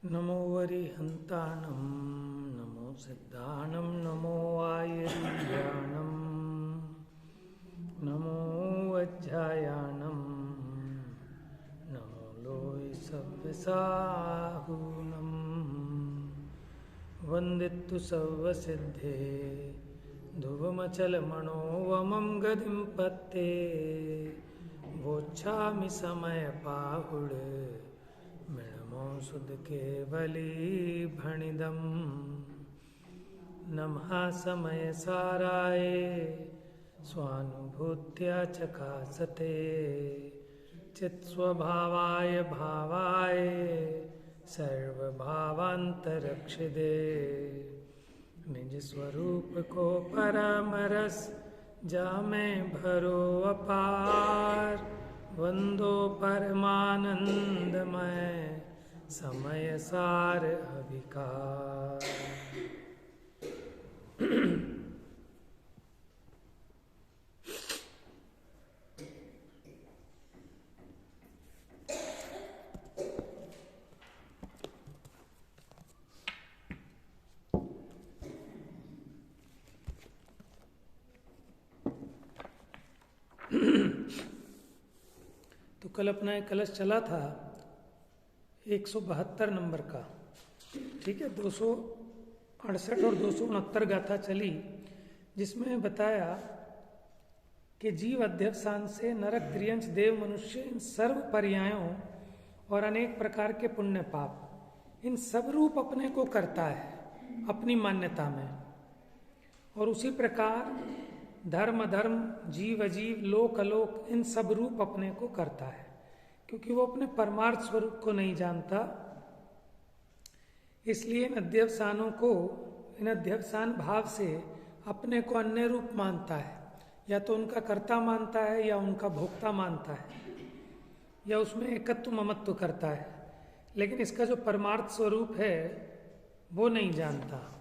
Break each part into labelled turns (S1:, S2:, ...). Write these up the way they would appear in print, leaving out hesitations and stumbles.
S1: नमो वरिहन्तानं नमो सिद्धानं नमो आयुर्यानं नमो वज्रायानं नमो लोय सव्यसाहूनं वन्दितु सर्वसिद्धे ध्रुवमचलमणोवमं गतिं पत्ते वोच्छामि समयपाहुड मिणमो सुध केवली भणिदम् नमः समय साराय स्वानुभूत्या चकासते चित्स्वभावाय भावाय सर्वभावान्तरक्षिदे निज स्वरूप को परमरस जामे भरो अपार वंदो परमानंदमय समय सार अभिकार। तो कल अपना एक कलश चला था 172 नंबर का, ठीक है। 268 और 269 गाथा चली, जिसमें बताया कि जीव अध्यवसान से नरक, त्रियंश, देव, मनुष्य, इन सर्व पर्यायों और अनेक प्रकार के पुण्य पाप, इन सब रूप अपने को करता है अपनी मान्यता में। और उसी प्रकार धर्म अधर्म, जीव अजीव, लोक अलोक, इन सब रूप अपने को करता है, क्योंकि वो अपने परमार्थ स्वरूप को नहीं जानता। इसलिए इन अध्यवसानों को, इन अध्यवसान भाव से अपने को अन्य रूप मानता है, या तो उनका कर्ता मानता है या उनका भोक्ता मानता है, या उसमें एकत्व ममत्व करता है, लेकिन इसका जो परमार्थ स्वरूप है वो नहीं जानता।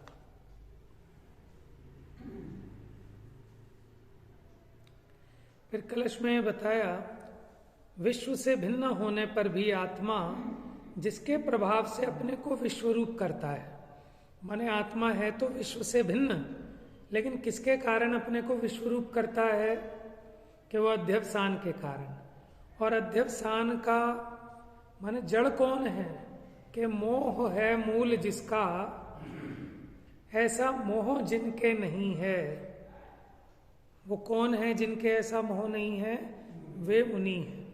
S1: फिर कलश में बताया, विश्व से भिन्न होने पर भी आत्मा जिसके प्रभाव से अपने को विश्वरूप करता है, माने आत्मा है तो विश्व से भिन्न, लेकिन किसके कारण अपने को विश्वरूप करता है कि वो अध्यवसान के कारण। और अध्यवसान का माने जड़ कौन है कि मोह है मूल जिसका, ऐसा मोह जिनके नहीं है। वो कौन है जिनके ऐसा मोह नहीं है? वे मुनि हैं।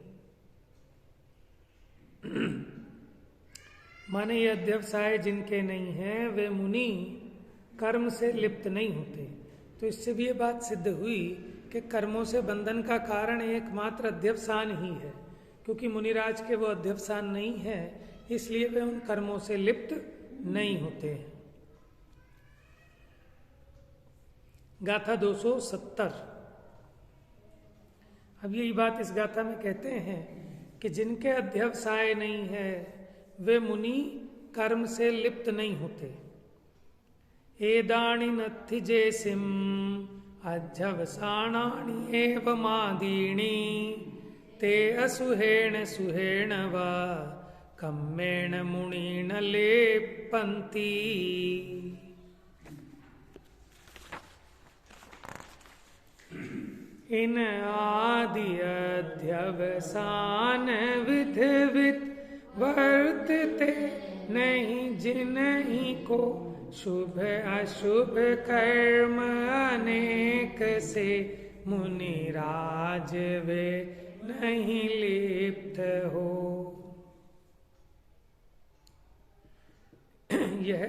S1: माने ये अध्यवसाय जिनके नहीं है वे मुनि कर्म से लिप्त नहीं होते। तो इससे भी ये बात सिद्ध हुई कि कर्मों से बंधन का कारण एकमात्र अध्यवसान ही है, क्योंकि मुनिराज के वो अध्यवसान नहीं है, इसलिए वे उन कर्मों से लिप्त नहीं होते हैं। गाथा 270। अब यही बात इस गाथा में कहते हैं कि जिनके अध्यवसाय नहीं है वे मुनि कर्म से लिप्त नहीं होते। एदानि नत्थि जेसिम अध्यवसाणानि एव मादीनि ते असुहेण सुहेण वा कम्मेण मुनिन लेपन्ति। इन आदि अध्यवसान विधिवित वर्तते नहीं जिन्हीं को शुभ अशुभ कर्म अनेक से मुनिराज वे नहीं लिप्त हो। यह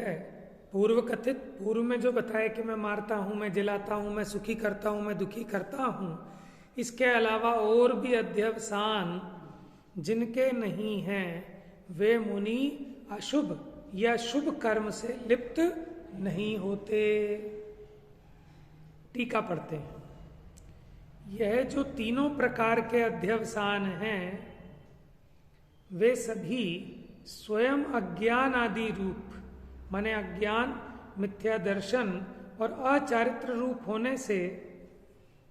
S1: पूर्व कथित, पूर्व में जो बताया कि मैं मारता हूं, मैं जलाता हूं, मैं सुखी करता हूं, मैं दुखी करता हूं, इसके अलावा और भी अध्यवसान जिनके नहीं हैं वे मुनि अशुभ या शुभ कर्म से लिप्त नहीं होते। टीका पढ़ते हैं। यह जो तीनों प्रकार के अध्यवसान हैं वे सभी स्वयं अज्ञान आदि रूप, माने अज्ञान, मिथ्या दर्शन और अचारित्र रूप होने से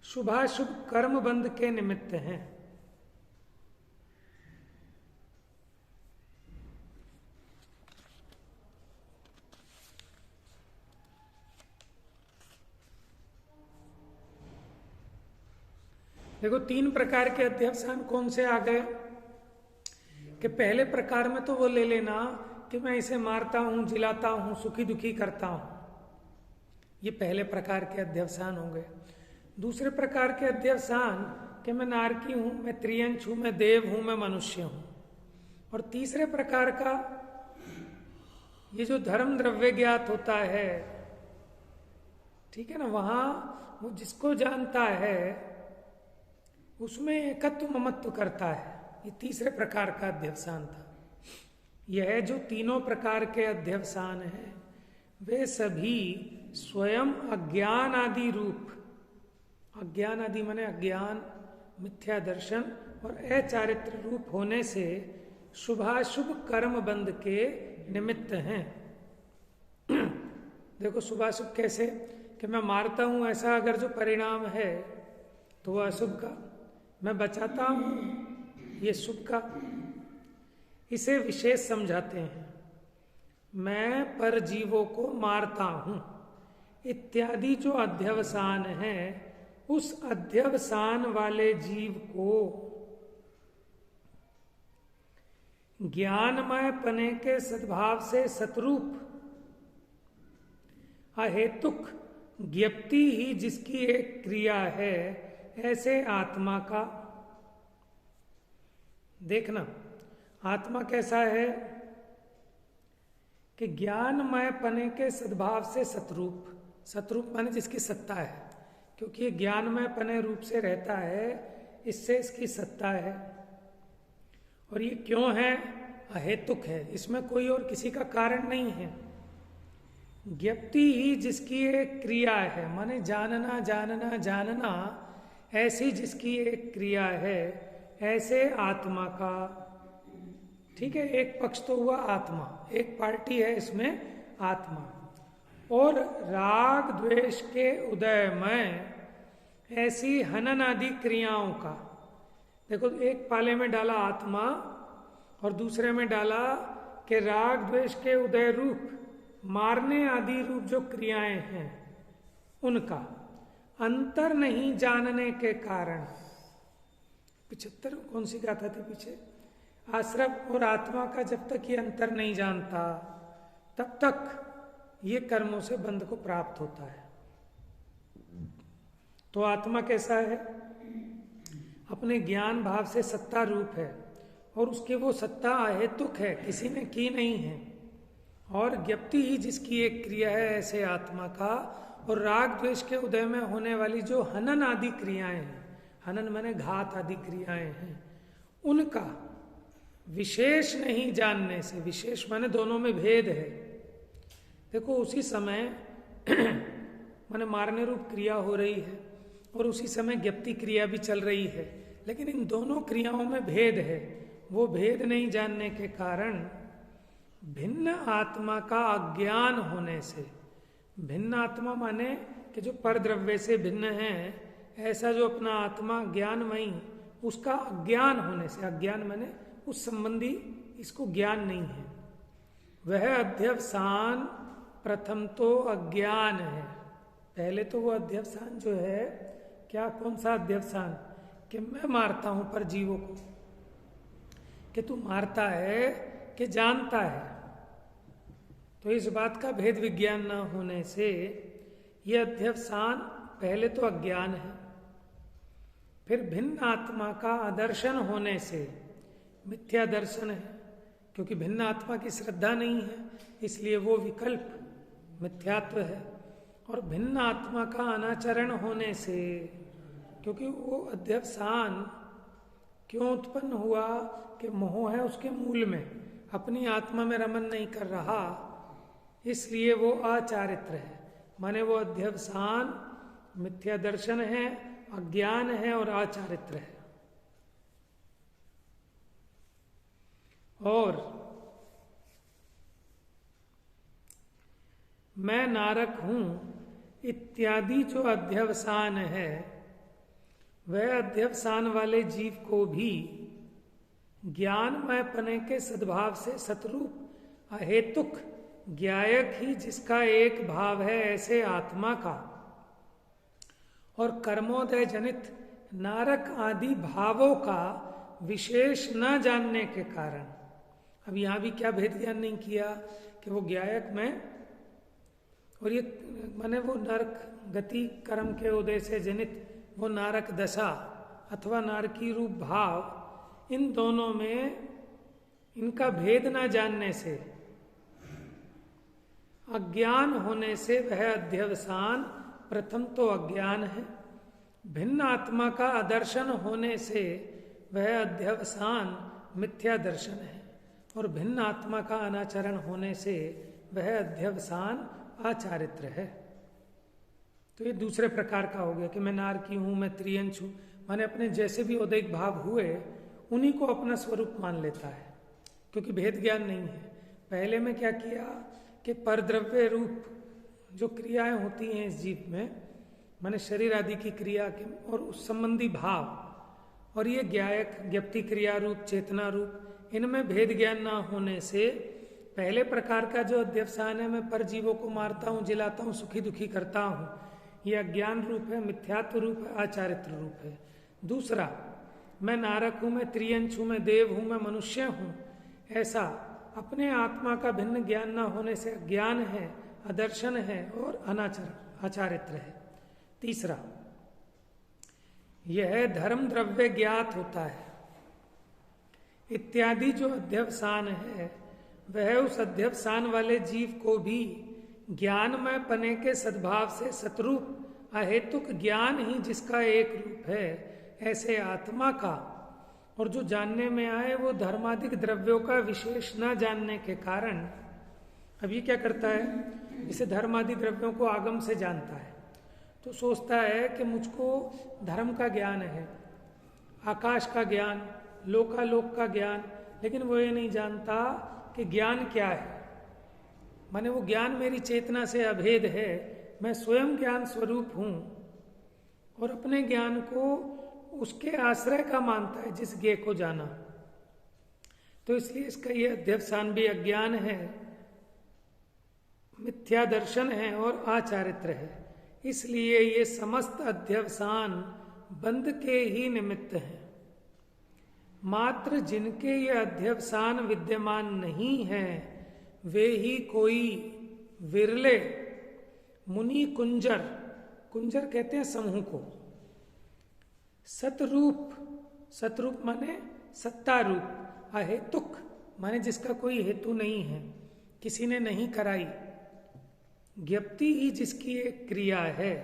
S1: शुभाशुभ कर्म बंध के निमित्त हैं। देखो 3 प्रकार के अध्यवसान कौन से आ गए कि पहले प्रकार में तो वो ले लेना कि मैं इसे मारता हूं, जिलाता हूं, सुखी दुखी करता हूं, ये पहले प्रकार के अध्यवसान हो गए। दूसरे प्रकार के अध्यवसान कि मैं नारकी हूं, मैं त्रियंच हूं, मैं देव हूं, मैं मनुष्य हूं। और तीसरे प्रकार का ये जो धर्म द्रव्य ज्ञात होता है, ठीक है ना, वहां वो जिसको जानता है उसमें एकत्व ममत्व करता है। ये तीसरे प्रकार का अध्यवसान था। यह जो तीनों प्रकार के अध्यवसान हैं वे सभी स्वयं अज्ञान आदि रूप, अज्ञान आदि माने अज्ञान, मिथ्या दर्शन और अचारित्र रूप होने से शुभाशुभ कर्म बंध के निमित्त हैं। देखो शुभाशुभ कैसे कि मैं मारता हूं ऐसा अगर जो परिणाम है तो वह अशुभ का, मैं बचाता हूं ये शुभ का। इसे विशेष समझाते हैं, मैं पर जीवों को मारता हूं इत्यादि जो अध्यवसान है, उस अध्यवसान वाले जीव को ज्ञानमय पने के सद्भाव से सतरूप अहेतुक ज्ञप्ति ही जिसकी एक क्रिया है, ऐसे आत्मा का। देखना आत्मा कैसा है कि ज्ञानमय पने के सद्भाव से सतरूप, सतरूप माने जिसकी सत्ता है, क्योंकि ये ज्ञानमय पने रूप से रहता है, इससे इसकी सत्ता है। और ये क्यों है? अहेतुक है, इसमें कोई और किसी का कारण नहीं है। ज्ञप्ति ही जिसकी एक क्रिया है, माने जानना जानना जानना, ऐसी जिसकी एक क्रिया है, ऐसे आत्मा का। ठीक है, एक पक्ष तो हुआ आत्मा, एक पार्टी है इसमें आत्मा। और राग द्वेष के उदय में ऐसी हनन आदि क्रियाओं का, देखो एक पाले में डाला आत्मा और दूसरे में डाला कि राग द्वेष के उदय रूप मारने आदि रूप जो क्रियाएं हैं उनका अंतर नहीं जानने के कारण। 75 कौन सी गाथा थी पीछे? आश्रव और आत्मा का जब तक ये अंतर नहीं जानता तब तक ये कर्मों से बंध को प्राप्त होता है। तो आत्मा कैसा है? अपने ज्ञान भाव से सत्ता रूप है और उसकी वो सत्ता अहेतुक है, किसी ने की नहीं है। और ज्ञप्ति ही जिसकी एक क्रिया है, ऐसे आत्मा का। और राग द्वेष के उदय में होने वाली जो हनन आदि क्रियाएं हैं, हनन माने घात आदि क्रियाएं हैं, उनका विशेष नहीं जानने से, विशेष माने दोनों में भेद है। देखो उसी समय माने मारने रूप क्रिया हो रही है और उसी समय ज्ञप्ति क्रिया भी चल रही है, लेकिन इन दोनों क्रियाओं में भेद है। वो भेद नहीं जानने के कारण भिन्न आत्मा का अज्ञान होने से, भिन्न आत्मा माने कि जो परद्रव्य से भिन्न है, ऐसा जो अपना आत्मा ज्ञानमयी, उसका अज्ञान होने से, अज्ञान माने उस संबंधी इसको ज्ञान नहीं है, वह अध्यवसान प्रथम तो अज्ञान है। पहले तो वो अध्यवसान जो है क्या, कौन सा अध्यवसान? कि मैं मारता हूं पर जीवों को, कि तू मारता है कि जानता है। तो इस बात का भेद विज्ञान न होने से यह अध्यवसान पहले तो अज्ञान है, फिर भिन्न आत्मा का आदर्शन होने से मिथ्या दर्शन है, क्योंकि भिन्न आत्मा की श्रद्धा नहीं है इसलिए वो विकल्प मिथ्यात्व है। और भिन्न आत्मा का अनाचरण होने से, क्योंकि वो अध्यवसान क्यों उत्पन्न हुआ कि मोह है उसके मूल में, अपनी आत्मा में रमन नहीं कर रहा, इसलिए वो अचारित्र है। माने वो अध्यवसान मिथ्या दर्शन है, अज्ञान है और अचारित्र है। और मैं नारक हूं इत्यादि जो अध्यवसान है, वह अध्यवसान वाले जीव को भी ज्ञानमय पने के सद्भाव से सतरूप अहेतुक ज्ञायक ही जिसका एक भाव है, ऐसे आत्मा का। और कर्मोदय जनित नारक आदि भावों का विशेष न जानने के कारण, अब यहां भी क्या भेद ज्ञान नहीं किया कि वो ज्ञायक में, और ये माने वो नरक गति कर्म के उदय से जनित वो नारक दशा अथवा नारकी रूप भाव, इन दोनों में इनका भेद न जानने से, अज्ञान होने से वह अध्यवसान प्रथम तो अज्ञान है, भिन्न आत्मा का अदर्शन होने से वह अध्यवसान मिथ्या दर्शन है, और भिन्न आत्मा का अनाचरण होने से वह अध्यवसान आचारित्र है। तो ये दूसरे प्रकार का हो गया कि मैं नारकी हूं, मैं त्रियंश हूं, माने अपने जैसे भी उदयिक भाव हुए उन्हीं को अपना स्वरूप मान लेता है, क्योंकि भेद ज्ञान नहीं है। पहले में क्या किया कि परद्रव्य रूप जो क्रियाएं होती हैं इस जीव में, माने शरीर आदि की क्रिया के और उस संबंधी भाव, और ये ज्ञायक ज्ञप्ति क्रिया रूप चेतना रूप, इनमें भेद ज्ञान ना होने से पहले प्रकार का जो अध्यवसान है, मैं पर जीवों को मारता हूँ, जिलाता हूँ, सुखी दुखी करता हूँ, ये अज्ञान रूप है, मिथ्यात्व रूप है, आचारित्र रूप है। दूसरा, मैं नारक हूं, मैं त्रियंश हूं, मैं देव हूं, मैं मनुष्य हूं, ऐसा अपने आत्मा का भिन्न ज्ञान न होने से अज्ञान है, अदर्शन है और अनाचर आचारित्र है। तीसरा, यह धर्म द्रव्य ज्ञात होता है इत्यादि जो अध्यवसान है, वह उस अध्यवसान वाले जीव को भी ज्ञानमय पने के सद्भाव से सतरूप अहेतुक ज्ञान ही जिसका एक रूप है, ऐसे आत्मा का, और जो जानने में आए वो धर्मादिक द्रव्यों का विशेष न जानने के कारण, अब ये क्या करता है, इसे धर्मादि द्रव्यों को आगम से जानता है, तो सोचता है कि मुझको धर्म का ज्ञान है, आकाश का ज्ञान, लोकालोक का ज्ञान, लेकिन वो ये नहीं जानता कि ज्ञान क्या है। माने वो ज्ञान मेरी चेतना से अभेद है, मैं स्वयं ज्ञान स्वरूप हूं, और अपने ज्ञान को उसके आश्रय का मानता है जिस ज्ञ को जाना। तो इसलिए इसका ये अध्यवसान भी अज्ञान है, मिथ्या दर्शन है और आचारित्र है। इसलिए ये समस्त अध्यवसान बंध के ही निमित्त हैं। मात्र जिनके ये अध्यवसान विद्यमान नहीं है, वे ही कोई विरले मुनि कुंजर, कुंजर कहते हैं समूह को, सतरूप, सतरूप माने सत्ता रूप, अहेतुक माने जिसका कोई हेतु नहीं है, किसी ने नहीं कराई, ज्ञप्ति ही जिसकी एक क्रिया है,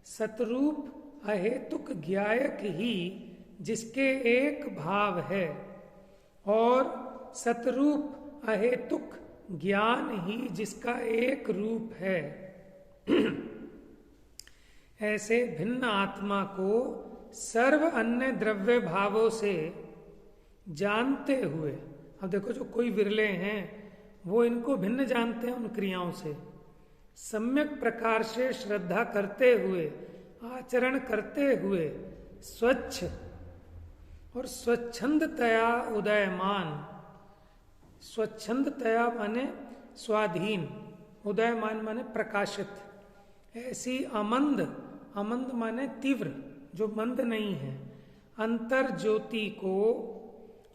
S1: सतरूप अहेतुक ज्ञायक ही जिसके एक भाव है, और सतरूप अहेतुक ज्ञान ही जिसका एक रूप है। ऐसे भिन्न आत्मा को सर्व अन्य द्रव्य भावों से जानते हुए, अब देखो जो कोई विरले हैं वो इनको भिन्न जानते हैं उन क्रियाओं से, सम्यक प्रकार से श्रद्धा करते हुए, आचरण करते हुए, स्वच्छ और स्वच्छंदतया उदयमान, स्वच्छंदतया माने स्वाधीन, उदयमान माने प्रकाशित, ऐसी अमंद, अमंद माने तीव्र, जो मंद नहीं है, अंतर ज्योति को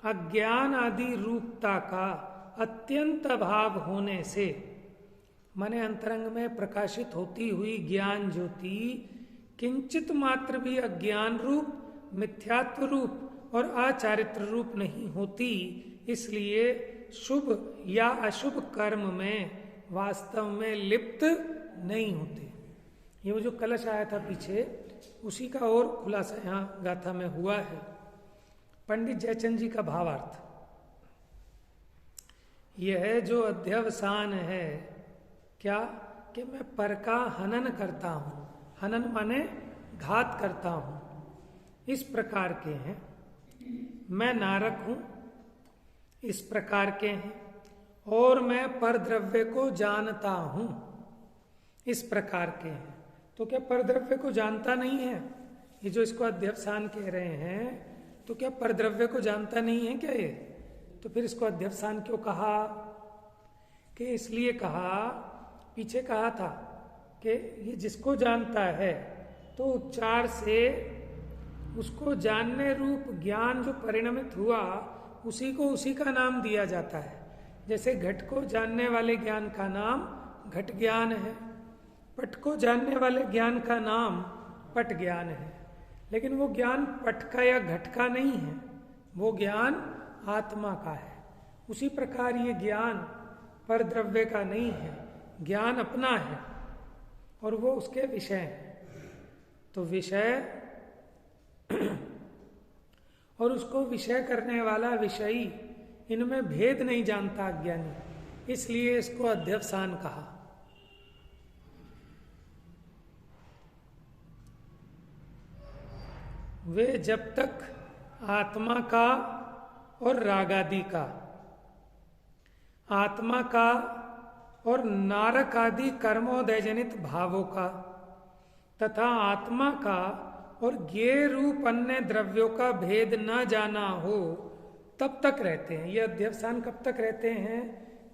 S1: अज्ञान आदि रूपता का अत्यंत अभाव होने से, माने अंतरंग में प्रकाशित होती हुई ज्ञान ज्योति किंचित मात्र भी अज्ञान रूप, मिथ्यात्व रूप और आचारित्र रूप नहीं होती। इसलिए शुभ या अशुभ कर्म में वास्तव में लिप्त नहीं होते। ये वो जो कलश आया था पीछे, उसी का और खुलासा यहाँ गाथा में हुआ है। पंडित जयचंद जी का भावार्थ, यह जो अध्यवसान है क्या, कि मैं पर का हनन करता हूं, हनन माने घात करता हूं, इस प्रकार के हैं। मैं नारक हूं, इस प्रकार के हैं, और मैं पर द्रव्य को जानता हूं, इस प्रकार के हैं। तो क्या पर द्रव्य को जानता नहीं है? ये जो इसको अध्यवसान कह रहे हैं, तो क्या पर द्रव्य को जानता नहीं है क्या ये? तो फिर इसको अध्यवसान क्यों कहा? कि इसलिए कहा, पीछे कहा था कि ये जिसको जानता है तो उच्चार से उसको जानने रूप ज्ञान जो परिणमित हुआ उसी को उसी का नाम दिया जाता है। जैसे घट को जानने वाले ज्ञान का नाम घट ज्ञान है, पट को जानने वाले ज्ञान का नाम पट ज्ञान है, लेकिन वो ज्ञान पट का या घट का नहीं है, वो ज्ञान आत्मा का है। उसी प्रकार ये ज्ञान पर द्रव्य का नहीं है, ज्ञान अपना है और वो उसके विषय है। तो विषय और उसको विषय करने वाला विषयी, इनमें भेद नहीं जानता अज्ञानी, इसलिए इसको अध्यवसान कहा। वे जब तक आत्मा का और रागादि का, आत्मा का और नारक आदि कर्मोदय जनित भावों का तथा आत्मा का और ज्ञेय रूप अन्य द्रव्यों का भेद न जाना हो तब तक रहते हैं। ये अध्यवसान कब तक रहते हैं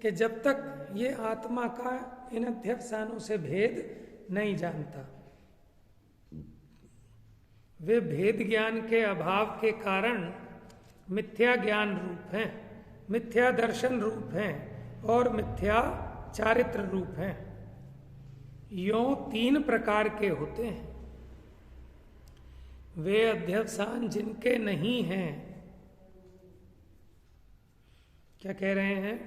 S1: कि जब तक ये आत्मा का इन अध्यवसानों से भेद नहीं जानता। वे भेद ज्ञान के अभाव के कारण मिथ्या ज्ञान रूप हैं, मिथ्या दर्शन रूप हैं और मिथ्या चारित्र रूप हैं। यों तीन प्रकार के होते हैं। वे अध्यवसान जिनके नहीं हैं, क्या कह रहे हैं?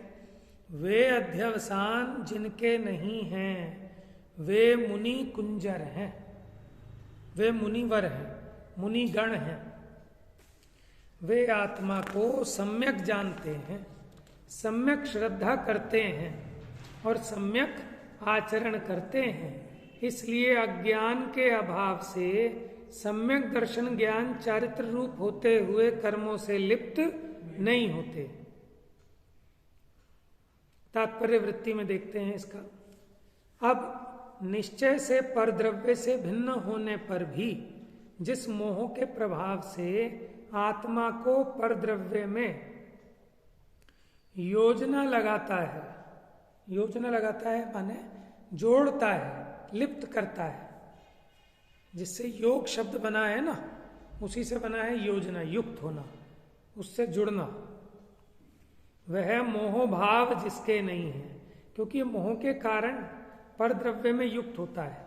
S1: वे अध्यवसान जिनके नहीं हैं वे मुनि कुंजर हैं, वे मुनिवर हैं, मुनिगण हैं। वे आत्मा को सम्यक जानते हैं, सम्यक श्रद्धा करते हैं और सम्यक आचरण करते हैं। इसलिए अज्ञान के अभाव से सम्यक दर्शन ज्ञान चारित्र रूप होते हुए कर्मों से लिप्त नहीं होते। तात्पर्य वृत्ति में देखते हैं इसका। अब निश्चय से परद्रव्य से भिन्न होने पर भी जिस मोह के प्रभाव से आत्मा को परद्रव्य में योजना लगाता है, योजना लगाता है माने जोड़ता है, लिप्त करता है, जिससे योग शब्द बना है ना, उसी से बना है योजना, युक्त होना, उससे जुड़ना। वह मोह भाव जिसके नहीं है, क्योंकि मोह के कारण परद्रव्य में युक्त होता है,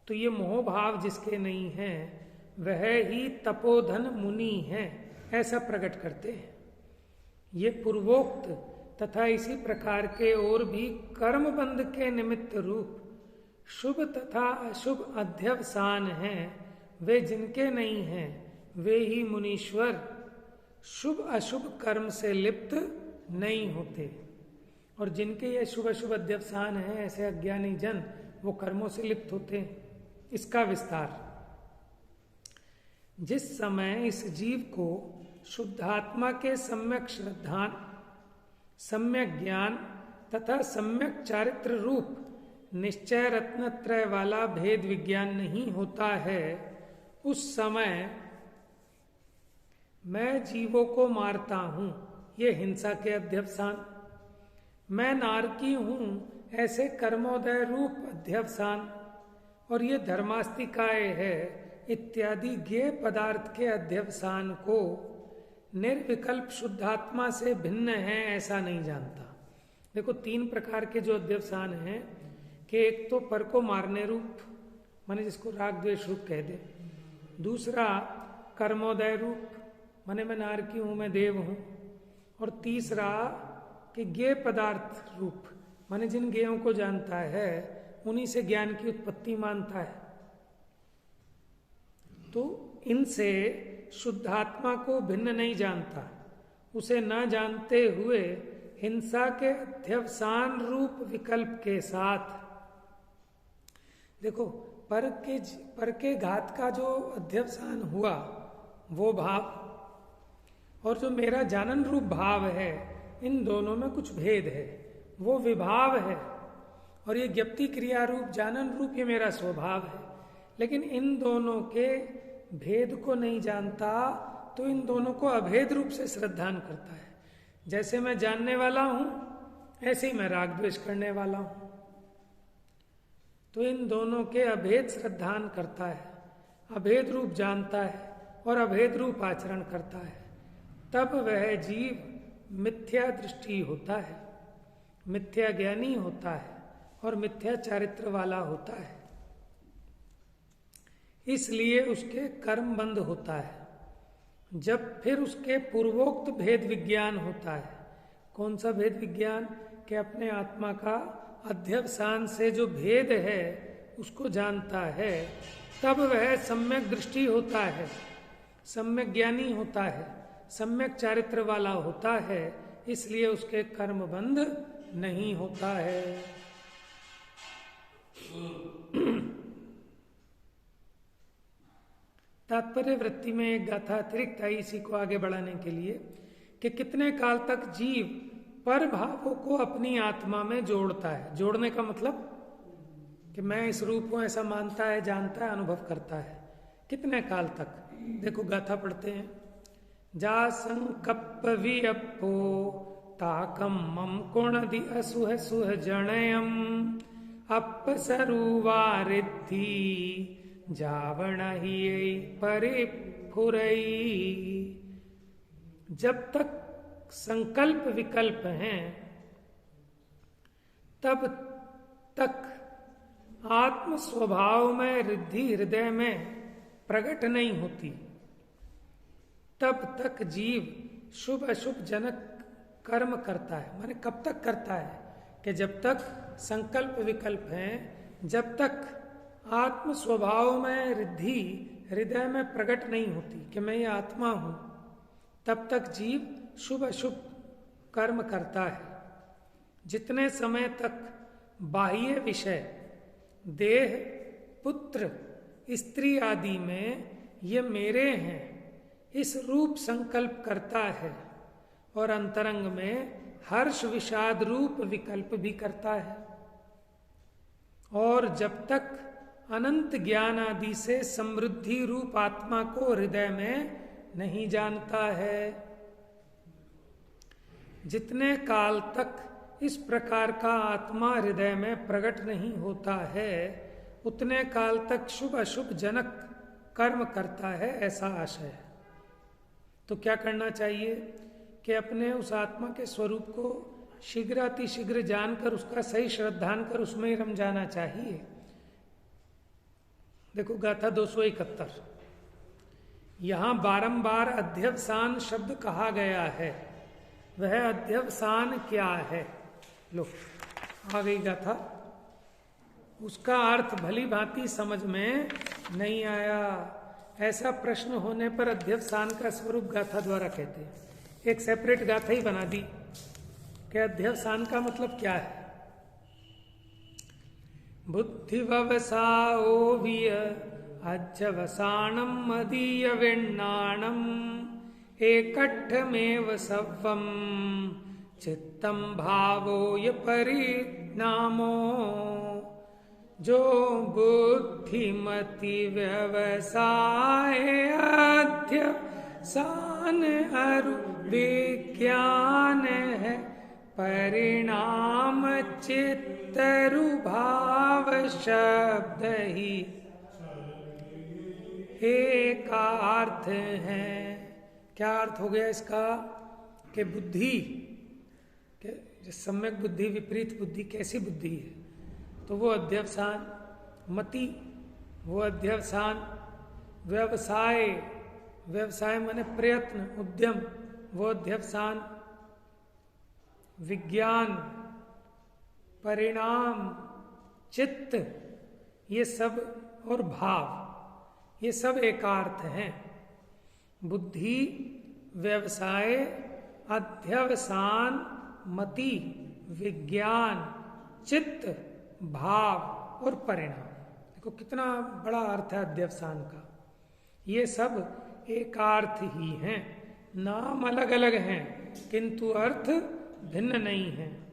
S1: तो ये मोह भाव जिसके नहीं है वह ही तपोधन मुनि है, ऐसा प्रकट करते हैं। ये पूर्वोक्त तथा इसी प्रकार के और भी कर्म बंध के निमित्त रूप शुभ तथा अशुभ अध्यवसान हैं। वे जिनके नहीं हैं वे ही मुनीश्वर शुभ अशुभ कर्म से लिप्त नहीं होते, और जिनके ये शुभ अशुभ अध्यवसान हैं ऐसे अज्ञानी जन वो कर्मों से लिप्त होते हैं। इसका विस्तार। जिस समय इस जीव को शुद्धात्मा के सम्यक श्रद्धान, सम्यक ज्ञान तथा सम्यक चारित्र रूप निश्चय रत्नत्रय वाला भेद विज्ञान नहीं होता है, उस समय मैं जीवों को मारता हूं, ये हिंसा के अध्यवसान, मैं नारकी हूं, ऐसे कर्मोदय रूप अध्यवसान, और ये धर्मास्तिकाय है इत्यादि ज्ञेय पदार्थ के अध्यवसान को निर्विकल्प शुद्धात्मा से भिन्न है ऐसा नहीं जानता। देखो तीन प्रकार के जो अध्यवसान हैं कि एक तो पर को मारने रूप, माने जिसको राग द्वेष रूप कह दे, दूसरा कर्मोदय रूप माने मैं नारकी हूं, मैं देव हूं, और तीसरा कि ज्ञेय पदार्थ रूप माने जिन ज्ञेयों को जानता है उन्हीं से ज्ञान की उत्पत्ति मानता है। तो इनसे शुद्धात्मा को भिन्न नहीं जानता। उसे न जानते हुए हिंसा के अध्यवसान रूप विकल्प के साथ, देखो पर के घात का जो अध्यवसान हुआ वो भाव और जो मेरा जानन रूप भाव है, इन दोनों में कुछ भेद है, वो विभाव है, और ये ज्ञप्ति क्रिया रूप जानन रूप ये मेरा स्वभाव है। लेकिन इन दोनों के भेद को नहीं जानता तो इन दोनों को अभेद रूप से श्रद्धान करता है। जैसे मैं जानने वाला हूं ऐसे ही मैं राग द्वेष करने वाला हूं, तो इन दोनों के अभेद श्रद्धान करता है, अभेद रूप जानता है, और अभेद रूप आचरण करता है, तब वह जीव मिथ्या दृष्टि होता है, मिथ्या ज्ञानी होता है और मिथ्या चारित्र वाला होता है। इसलिए उसके कर्म बंद होता है। जब फिर उसके पूर्वोक्त भेद विज्ञान होता है। कौन सा भेद विज्ञान? कि अपने आत्मा का अध्यवसान से जो भेद है उसको जानता है, तब वह सम्यक दृष्टि होता है, सम्यक ज्ञानी होता है, सम्यक चारित्र वाला होता है। इसलिए उसके कर्म बंध नहीं होता है। तात्पर्य वृत्ति में एक गाथा अतिरिक्त आई इसी को आगे बढ़ाने के लिए कि कितने काल तक जीव पर भावों को अपनी आत्मा में जोड़ता है। जोड़ने का मतलब कि मैं इस रूप को ऐसा मानता है, जानता है, अनुभव करता है। कितने काल तक? देखो गाथा पढ़ते हैं। जा संकप्प वियप्पो ताकम मम कुणदि असुह सुह जणयम अपसरुवारिद्धि जावण ही परिफुरई। जब तक संकल्प विकल्प हैं तब तक आत्म स्वभाव में रिद्धि हृदय में प्रकट नहीं होती। तब तक जीव शुभ अशुभ जनक कर्म करता है। माने कब तक करता है? कि जब तक संकल्प विकल्प हैं, जब तक आत्म स्वभाव में रिद्धि हृदय में प्रकट नहीं होती कि मैं ये आत्मा हूं, तब तक जीव शुभ अशुभ कर्म करता है। जितने समय तक बाह्य विषय देह, पुत्र, स्त्री आदि में ये मेरे हैं इस रूप संकल्प करता है और अंतरंग में हर्ष विषाद रूप विकल्प भी करता है। और जब तक अनंत ज्ञान आदि से समृद्धि रूप आत्मा को हृदय में नहीं जानता है, जितने काल तक इस प्रकार का आत्मा हृदय में प्रकट नहीं होता है, उतने काल तक शुभ अशुभ जनक कर्म करता है, ऐसा आशय है। तो क्या करना चाहिए कि अपने उस आत्मा के स्वरूप को शीघ्र अतिशीघ्र जानकर उसका सही श्रद्धान कर उसमें ही रम जाना चाहिए। देखो गाथा 271, यहां बारंबार अध्यवसान शब्द कहा गया है। वह अध्यवसान क्या है? लो आ गई गाथा। उसका अर्थ भली भांति समझ में नहीं आया। ऐसा प्रश्न होने पर अध्यवसान का स्वरूप गाथा द्वारा कहते हैं। एक सेपरेट गाथा ही बना दी कि अध्यवसान का मतलब क्या है। बुद्धि व्यवसाओ विय अध्यवसानम मदीय विण्णाणम एकट्ठमेव सव्वम चित्तम भावो य परिणामो। जो बुद्धिमति व्यवसाय अध्यवसान अरु विज्ञान है, परिणाम चित्तरुभाव शब्द ही एक अर्थ है। क्या अर्थ हो गया इसका? कि बुद्धि के सम्यक बुद्धि, विपरीत बुद्धि कैसी बुद्धि है? तो वो अध्यवसान, मति वो अध्यवसान, व्यवसाय, व्यवसाय माने प्रयत्न, उद्यम, वो अध्यवसान, विज्ञान, परिणाम, चित्त, ये सब और भाव, ये सब एकार्थ हैं। बुद्धि, व्यवसाय, अध्यवसान, मति, विज्ञान, चित्त, भाव और परिणाम। देखो कितना बड़ा अर्थ है अध्यवसान का। ये सब एकार्थ ही हैं, नाम अलग अलग हैं किंतु अर्थ भिन्न नहीं है।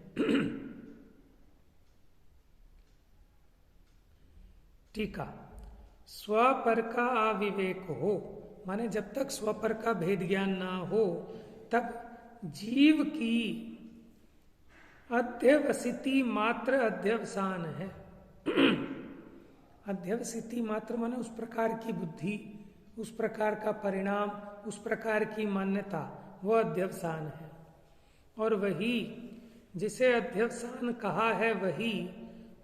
S1: टीका, स्वपर का अविवेक हो, माने जब तक स्वपर का भेद ज्ञान ना हो तब जीव की अध्यवसिति मात्र अध्यवसान है। अध्यवसिति मात्र माने उस प्रकार की बुद्धि, उस प्रकार का परिणाम, उस प्रकार की मान्यता, वह अध्यवसान है। और वही जिसे अध्यवसान कहा है वही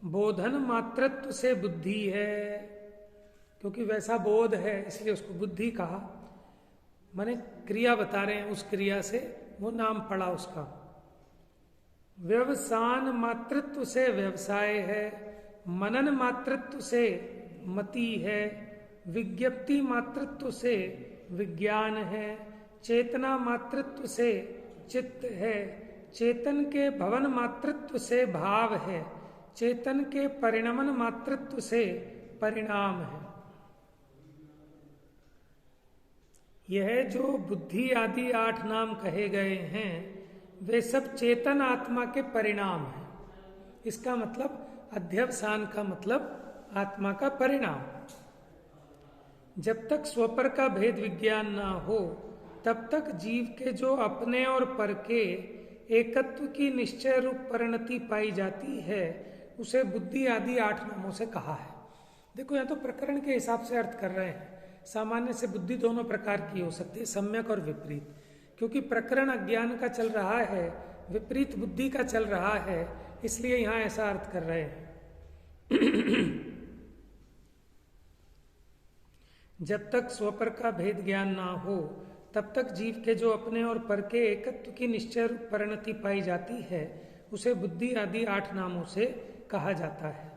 S1: बोधन मात्रत्व से बुद्धि है, क्योंकि वैसा बोध है इसलिए उसको बुद्धि कहा। माने क्रिया बता रहे हैं, उस क्रिया से वो नाम पड़ा उसका। व्यवसान मातृत्व से व्यवसाय है, मनन मातृत्व से मति है, विज्ञप्ति मातृत्व से विज्ञान है, चेतना मातृत्व से चित्त है, चेतन के भवन मातृत्व से भाव है, चेतन के परिणमन मातृत्व से परिणाम है। यह जो बुद्धि आदि 8 नाम कहे गए हैं वे सब चेतन आत्मा के परिणाम हैं। इसका मतलब अध्यवसान का मतलब आत्मा का परिणाम। जब तक स्वपर का भेद विज्ञान ना हो तब तक जीव के जो अपने और पर के एकत्व की निश्चय रूप परिणति पाई जाती है उसे बुद्धि आदि 8 नामों से कहा है। देखो यहाँ तो प्रकरण के हिसाब से अर्थ कर रहे हैं। सामान्य से बुद्धि दोनों प्रकार की हो सकती है, सम्यक और विपरीत। क्योंकि प्रकरण अज्ञान का चल रहा है, विपरीत बुद्धि का चल रहा है, इसलिए यहाँ ऐसा अर्थ कर रहे हैं। जब तक स्वपर का भेद ज्ञान ना हो तब तक जीव के जो अपने और पर के एकत्व की निश्चय रूप परिणति पाई जाती है उसे बुद्धि आदि 8 नामों से कहा जाता है।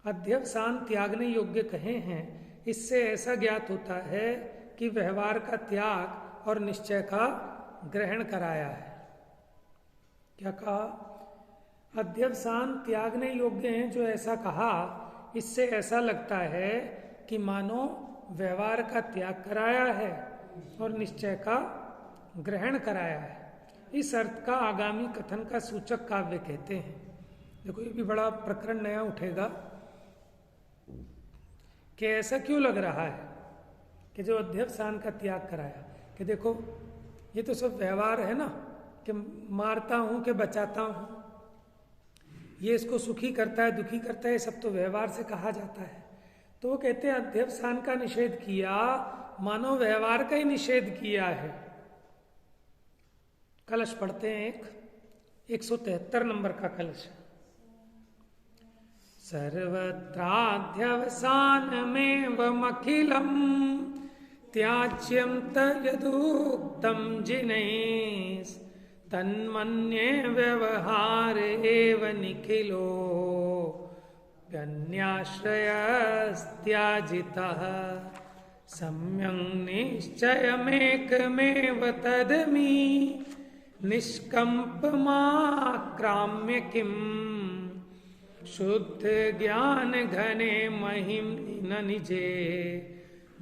S1: अध्यवसान त्यागने योग्य कहे हैं। इससे ऐसा ज्ञात होता है कि व्यवहार का त्याग और निश्चय का ग्रहण कराया है। क्या कहा? अध्यवसान त्यागने योग्य हैं जो ऐसा कहा, इससे ऐसा लगता है कि मानो व्यवहार का त्याग कराया है और निश्चय का ग्रहण कराया है। इस अर्थ का आगामी कथन का सूचक काव्य कहते हैं। देखो ये भी बड़ा प्रकरण नया उठेगा कि ऐसा क्यों लग रहा है कि जो अध्यवसान का त्याग कराया, कि देखो ये तो सब व्यवहार है ना, कि मारता हूं कि बचाता हूं, ये इसको सुखी करता है दुखी करता है, सब तो व्यवहार से कहा जाता है। तो वो कहते हैं अध्यवसान का निषेध किया मानो व्यवहार का ही निषेध किया है। कलश पढ़ते हैं 173 नंबर का कलश। सर्वत्राध्यवसानमेवमखिलं त्याज्यं यदुक्तं जिनैः तन्मन्ये व्यवहार एव निखिलो व्यन्याश्रयस्त्याजितः सम्यं निश्चयमेकमेव तदमी निष्कम्पमाक्राम्य किम् शुद्ध ज्ञान घने महिम न निजे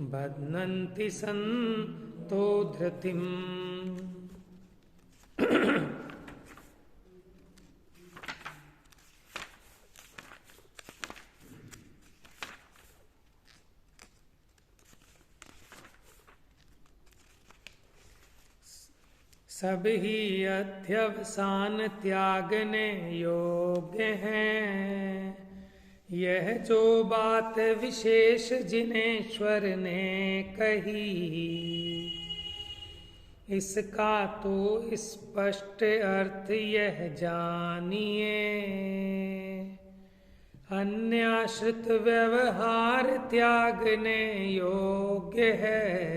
S1: बध्नन्ति संतो धृतिम। सब ही अध्यवसान त्यागने योग्य हैं। यह जो बात विशेष जिनेश्वर ने कही, इसका तो स्पष्ट अर्थ यह जानिए, अन्याश्रित व्यवहार त्यागने योग्य है।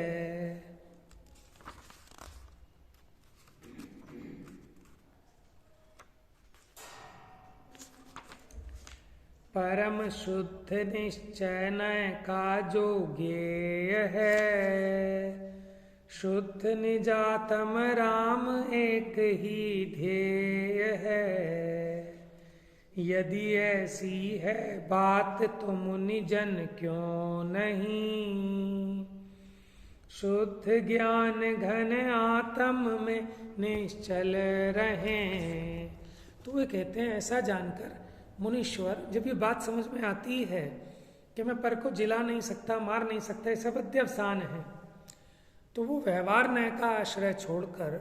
S1: परम शुद्ध निश्चय का जो ज्ञेय है, शुद्ध निजातम राम एक ही ध्येय है। यदि ऐसी है बात तो मुनि जन क्यों नहीं, शुद्ध ज्ञान घन आत्म में निश्चल रहें। तो वे कहते हैं ऐसा जानकर मुनीश्वर जब ये बात समझ में आती है कि मैं पर को जिला नहीं सकता, मार नहीं सकता, ये सब अध्यवसान है, तो वो व्यवहार न्याय का आश्रय छोड़कर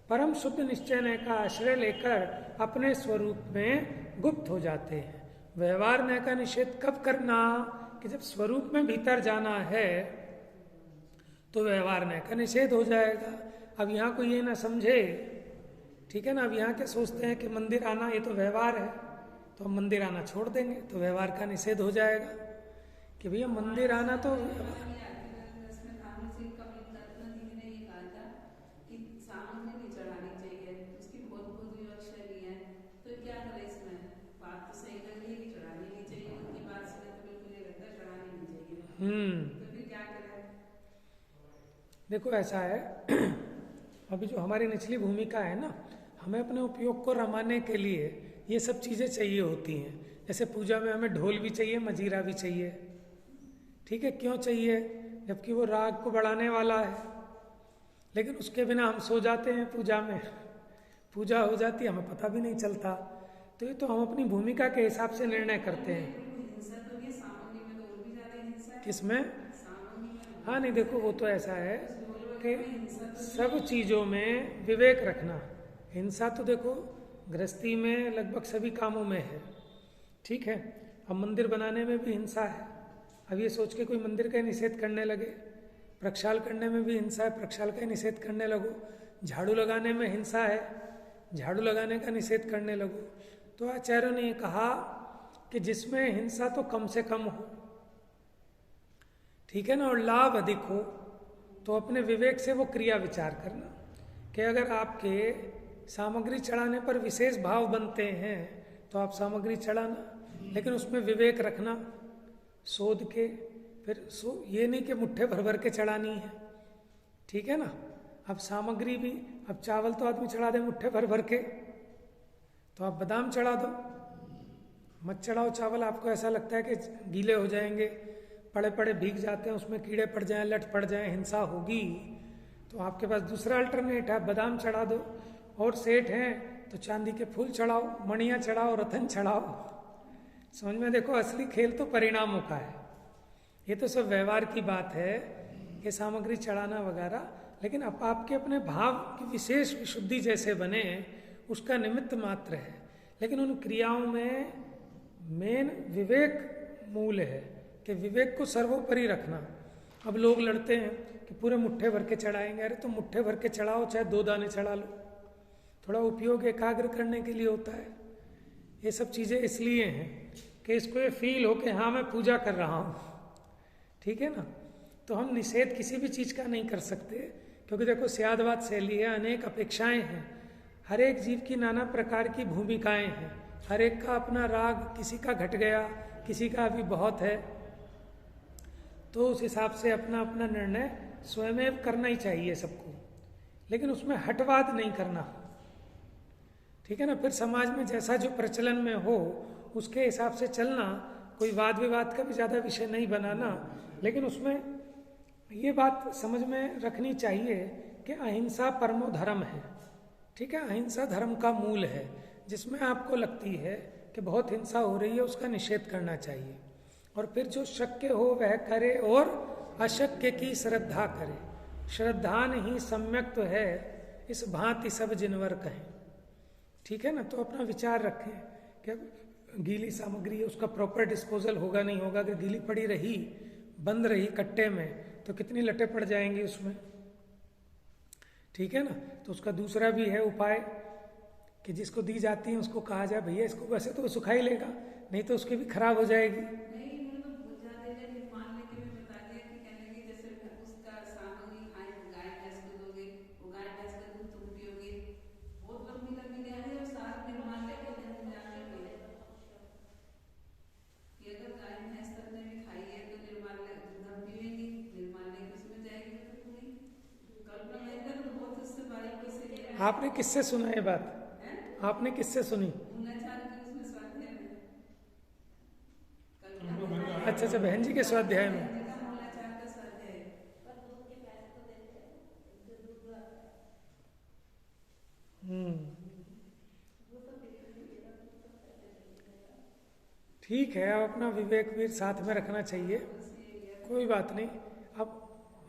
S1: परम शुद्ध निश्चय न्याय का आश्रय लेकर अपने स्वरूप में गुप्त हो जाते हैं। व्यवहार न्याय का निषेध कब करना? कि जब स्वरूप में भीतर जाना है तो व्यवहार न का निषेध हो जाएगा। अब यहाँ को ये ना समझे, ठीक है ना, अब यहाँ क्या सोचते हैं कि मंदिर आना ये तो व्यवहार है, तो हम मंदिर आना छोड़ देंगे तो व्यवहार का निषेध हो जाएगा कि भैया मंदिर आना तो देखो ऐसा है अभी जो हमारी निचली भूमिका है ना, हमें अपने उपयोग को रमाने के लिए ये सब चीज़ें चाहिए होती हैं। जैसे पूजा में हमें ढोल भी चाहिए, मजीरा भी चाहिए, ठीक है, क्यों चाहिए? जबकि वो राग को बढ़ाने वाला है, लेकिन उसके बिना हम सो जाते हैं पूजा में, पूजा हो जाती है हमें पता भी नहीं चलता। तो ये तो हम अपनी भूमिका के हिसाब से निर्णय करते हैं। किसमें? हाँ नहीं, देखो वो तो ऐसा है कि सब चीज़ों में विवेक रखना। हिंसा तो देखो गृहस्थी में लगभग सभी कामों में है, ठीक है। अब मंदिर बनाने में भी हिंसा है। अब ये सोच के कोई मंदिर का निषेध करने लगे, प्रक्षाल करने में भी हिंसा है, प्रक्षाल का निषेध करने लगो, झाड़ू लगाने में हिंसा है, झाड़ू लगाने का निषेध करने लगो। तो आचार्यों ने कहा कि जिसमें हिंसा तो कम से कम हो, ठीक है ना, और लाभ अधिक हो, तो अपने विवेक से वो क्रिया विचार करना कि अगर आपके सामग्री चढ़ाने पर विशेष भाव बनते हैं तो आप सामग्री चढ़ाना, लेकिन उसमें विवेक रखना, शोध के। फिर ये नहीं कि मुट्ठे भर भर के चढ़ानी है, ठीक है ना। अब सामग्री भी, अब चावल तो आदमी चढ़ा दे मुट्ठे भर भर के, तो आप बादाम चढ़ा दो, मत चढ़ाओ चावल। आपको ऐसा लगता है कि गीले हो जाएंगे, पड़े पड़े भीग जाते हैं, उसमें कीड़े पड़ जाएं, लट पड़ जाएं, हिंसा होगी, तो आपके पास दूसरा अल्टरनेट है, बादाम चढ़ा दो। और सेठ हैं तो चांदी के फूल चढ़ाओ, मणियाँ चढ़ाओ, रतन चढ़ाओ। समझ में? देखो असली खेल तो परिणामों का है। ये तो सब व्यवहार की बात है, ये सामग्री चढ़ाना वगैरह, लेकिन अब आपके अपने भाव की विशेष विशुद्धि जैसे बने उसका निमित्त मात्र है। लेकिन उन क्रियाओं में मेन विवेक मूल है कि विवेक को सर्वोपरि रखना। अब लोग लड़ते हैं कि पूरे मुट्ठे भर के चढ़ाएंगे। अरे तो मुट्ठे भर के चढ़ाओ, चाहे 2 दाने चढ़ा लो, थोड़ा उपयोग एकाग्र करने के लिए होता है। ये सब चीज़ें इसलिए हैं कि इसको ये फील हो कि हाँ मैं पूजा कर रहा हूँ, ठीक है ना। तो हम निषेध किसी भी चीज़ का नहीं कर सकते, क्योंकि देखो स्यादवाद शैली है, अनेक अपेक्षाएं हैं, हर एक जीव की नाना प्रकार की भूमिकाएं हैं, हर एक का अपना राग, किसी का घट गया, किसी का अभी बहुत है, तो उस हिसाब से अपना अपना निर्णय स्वयं करना ही चाहिए सबको, लेकिन उसमें हटवाद नहीं करना, ठीक है ना। फिर समाज में जैसा जो प्रचलन में हो उसके हिसाब से चलना, कोई वाद विवाद का भी ज़्यादा विषय नहीं बनाना, लेकिन उसमें ये बात समझ में रखनी चाहिए कि अहिंसा परमो धर्म है, ठीक है। अहिंसा धर्म का मूल है। जिसमें आपको लगती है कि बहुत हिंसा हो रही है उसका निषेध करना चाहिए, और फिर जो शक्य हो वह करे और अशक्य की श्रद्धा करे। श्रद्धान ही सम्यक तो है, इस भांति सब जिनवर कहें, ठीक है ना। तो अपना विचार रखें कि गीली सामग्री है उसका प्रॉपर डिस्पोजल होगा नहीं होगा। अगर गीली पड़ी रही, बंद रही कट्टे में, तो कितनी लटें पड़ जाएंगी उसमें, ठीक है ना। तो उसका दूसरा भी है उपाय कि जिसको दी जाती है उसको कहा जाए भैया इसको, वैसे तो वो सुखा ही लेगा, नहीं तो उसकी भी खराब हो जाएगी। आपने किससे सुना ये बात? आपने किससे सुनी? अच्छा अच्छा, बहन जी के स्वाध्याय में। ठीक है, अब अपना विवेक भी साथ में रखना चाहिए, कोई बात नहीं। अब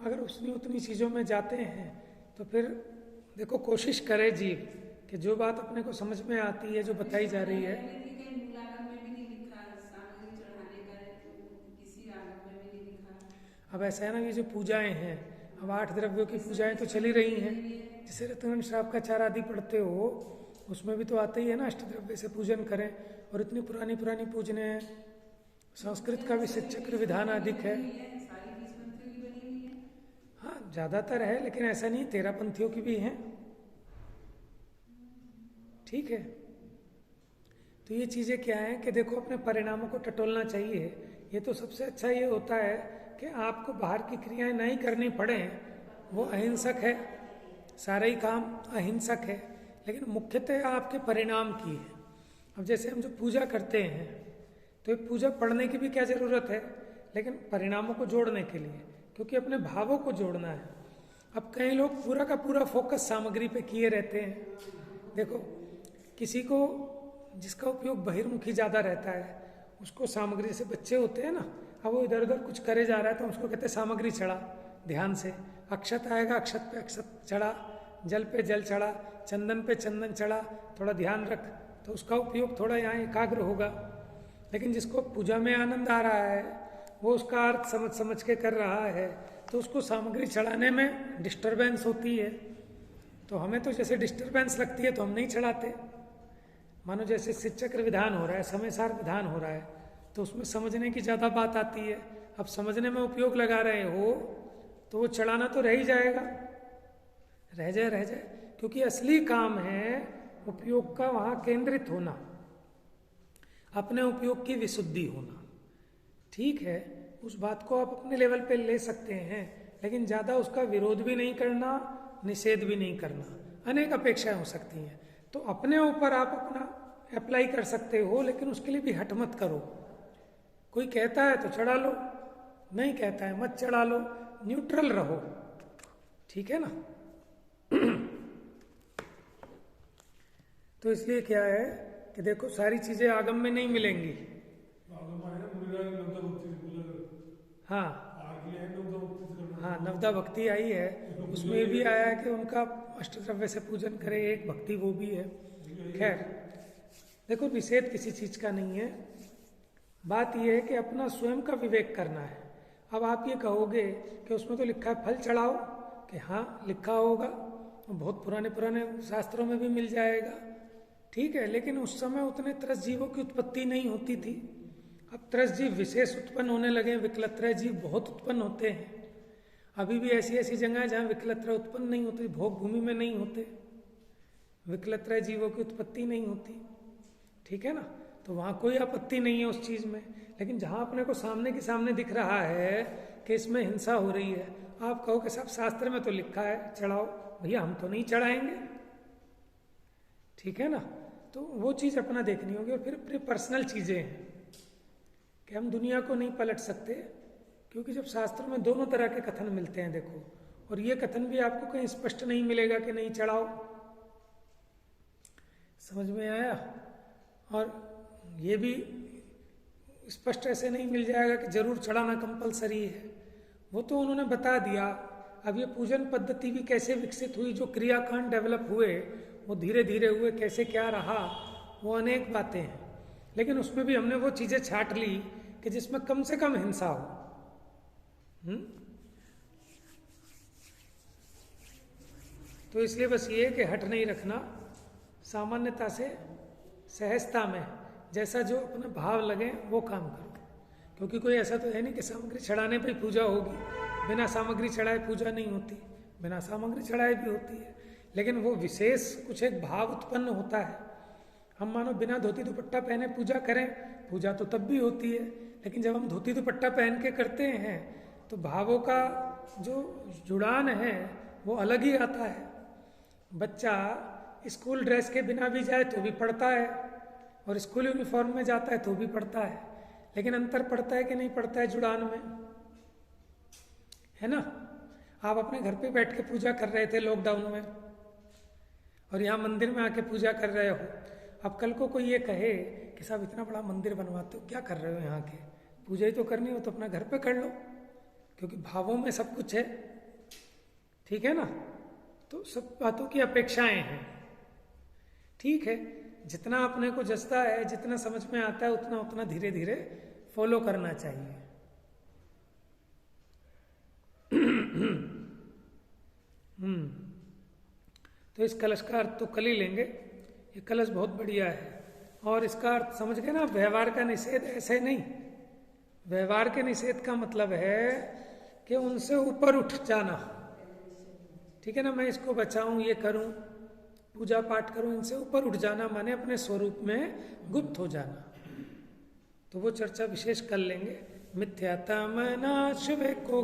S1: अगर उतनी चीज़ों में जाते हैं तो फिर देखो कोशिश करे जीव कि जो बात अपने को समझ में आती है, जो बताई जा रही है, अब ऐसा है ना, ये जो पूजाएं हैं, अब 8 द्रव्यों की पूजाएं तो चली रही हैं, जैसे रत्न श्राप का 4 आदि पढ़ते हो, उसमें भी तो आता ही है ना, अष्टद्रव्य से पूजन करें, और इतनी पुरानी पुरानी पूजने हैं। संस्कृत का भी चक्र विधान अधिक है। हाँ, ज्यादातर है, लेकिन ऐसा नहीं, 13 पंथियों की भी हैं। ठीक है, तो ये चीजें क्या है कि देखो अपने परिणामों को टटोलना चाहिए। ये तो सबसे अच्छा ये होता है कि आपको बाहर की क्रियाएं नहीं करनी पड़े, वो अहिंसक है, सारा ही काम अहिंसक है, लेकिन मुख्यतः आपके परिणाम की है। अब जैसे हम जो पूजा करते हैं, तो ये पूजा पढ़ने की भी क्या जरूरत है, लेकिन परिणामों को जोड़ने के लिए, क्योंकि अपने भावों को जोड़ना है। अब कई लोग पूरा का पूरा फोकस सामग्री पे किए रहते हैं। देखो, किसी को जिसका उपयोग बहिर्मुखी ज्यादा रहता है, उसको सामग्री से, बच्चे होते हैं ना, अब वो इधर उधर कुछ करे जा रहा है तो उसको कहते हैं सामग्री चढ़ा, ध्यान से। अक्षत आएगा, अक्षत पे अक्षत चढ़ा, जल पे जल चढ़ा, चंदन पे चंदन चढ़ा, थोड़ा ध्यान रख, तो उसका उपयोग थोड़ा यहाँ एकाग्र होगा। लेकिन जिसको पूजा में आनंद आ रहा है, वो उसका अर्थ समझ समझ के कर रहा है, तो उसको सामग्री चढ़ाने में डिस्टरबेंस होती है। तो हमें तो जैसे डिस्टरबेंस लगती है तो हम नहीं चढ़ाते। मानो जैसे शिवचक्र विधान हो रहा है, समय सार विधान हो रहा है, तो उसमें समझने की ज़्यादा बात आती है। अब समझने में उपयोग लगा रहे हो तो वो चढ़ाना तो रह ही जाएगा, रह जाए, क्योंकि असली काम है उपयोग का वहाँ केंद्रित होना, अपने उपयोग की विशुद्धि होना। ठीक है, उस बात को आप अपने लेवल पे ले सकते हैं, लेकिन ज़्यादा उसका विरोध भी नहीं करना, निषेध भी नहीं करना। अनेक अपेक्षाएं हो सकती हैं, तो अपने ऊपर आप अपना अप्लाई कर सकते हो, लेकिन उसके लिए भी हट मत करो। कोई कहता है तो चढ़ा लो, नहीं कहता है मत चढ़ा लो, न्यूट्रल रहो। ठीक है ना। तो इसलिए क्या है कि देखो, सारी चीजें आगम में नहीं मिलेंगी। हाँ, नवदा भक्ति आई है, उसमें भी आया है कि उनका अष्टद्रव्य से पूजन करे, एक भक्ति वो भी है। खैर, देखो निषेध किसी चीज का नहीं है, बात यह है कि अपना स्वयं का विवेक करना है। अब आप ये कहोगे कि उसमें तो लिखा है फल चढ़ाओ, कि हाँ लिखा होगा, बहुत पुराने पुराने शास्त्रों में भी मिल जाएगा। ठीक है, लेकिन उस समय उतने त्रस जीवों की उत्पत्ति नहीं होती थी। अब त्रस जीव विशेष उत्पन्न होने लगे, विकलत्रय जीव बहुत उत्पन्न होते हैं। अभी भी ऐसी ऐसी जगह है जहाँ विकलत्रय उत्पन्न नहीं होते, भोग भूमि में नहीं होते, विकलत्रय जीवों की उत्पत्ति नहीं होती। ठीक है ना, तो वहाँ कोई आपत्ति नहीं है उस चीज में। लेकिन जहाँ अपने को सामने के सामने दिख रहा है कि इसमें हिंसा हो रही है, आप कहो कि सब शास्त्र में तो लिखा है चढ़ाओ, भैया हम तो नहीं चढ़ाएंगे। ठीक है ना, तो वो चीज अपना देखनी होगी। और फिर पर्सनल चीजें हैं कि हम दुनिया को नहीं पलट सकते, क्योंकि जब शास्त्र में दोनों तरह के कथन मिलते हैं, देखो, और ये कथन भी आपको कहीं स्पष्ट नहीं मिलेगा कि नहीं चढ़ाओ। समझ में आया? और ये भी स्पष्ट ऐसे नहीं मिल जाएगा कि जरूर चढ़ाना कंपलसरी है, वो तो उन्होंने बता दिया। अब ये पूजन पद्धति भी कैसे विकसित हुई, जो क्रियाकांड डेवलप हुए वो धीरे धीरे हुए, कैसे क्या रहा, वो अनेक बातें हैं। लेकिन उसमें भी हमने वो चीजें छाट ली कि जिसमें कम से कम हिंसा हो। तो इसलिए बस ये कि हट नहीं रखना, सामान्यता से, सहजता में, जैसा जो अपना भाव लगे वो काम करो। क्योंकि कोई ऐसा तो है नहीं कि सामग्री चढ़ाने पे ही पूजा होगी, बिना सामग्री चढ़ाए पूजा नहीं होती, बिना सामग्री चढ़ाए भी होती है। लेकिन वो विशेष कुछ एक भाव उत्पन्न होता है। हम मानो बिना धोती दुपट्टा पहने पूजा करें, पूजा तो तब भी होती है, लेकिन जब हम धोती दुपट्टा पहन के करते हैं तो भावों का जो जुड़ान है वो अलग ही आता है। बच्चा स्कूल ड्रेस के बिना भी जाए तो भी पढ़ता है, और स्कूल यूनिफॉर्म में जाता है तो भी पढ़ता है। लेकिन अंतर पड़ता है कि नहीं पड़ता है जुड़ान में, है ना? आप अपने घर पे बैठ के पूजा कर रहे थे लॉकडाउन में, और यहाँ मंदिर में आके पूजा कर रहे हो। अब कल को कोई ये कहे कि साहब इतना बड़ा मंदिर बनवाते हो, क्या कर रहे हो यहाँ के, पूजा ही तो करनी हो तो अपना घर पे कर लो, क्योंकि भावों में सब कुछ है। ठीक है ना? तो सब बातों की अपेक्षाएं हैं। ठीक है, जितना अपने को जचता है, जितना समझ में आता है, उतना उतना धीरे धीरे फॉलो करना चाहिए। तो इस कलश का अर्थ तो कल ही लेंगे। ये कलश बहुत बढ़िया है। और इसका अर्थ समझ गए ना, व्यवहार का निषेध ऐसे नहीं। व्यवहार के निषेध का मतलब है कि उनसे ऊपर उठ जाना। ठीक है ना, मैं इसको बचाऊं, ये करूं, पूजा पाठ करूं, इनसे ऊपर उठ जाना माने अपने स्वरूप में गुप्त हो जाना। तो वो चर्चा विशेष कर लेंगे। मिथ्यात्म नाश को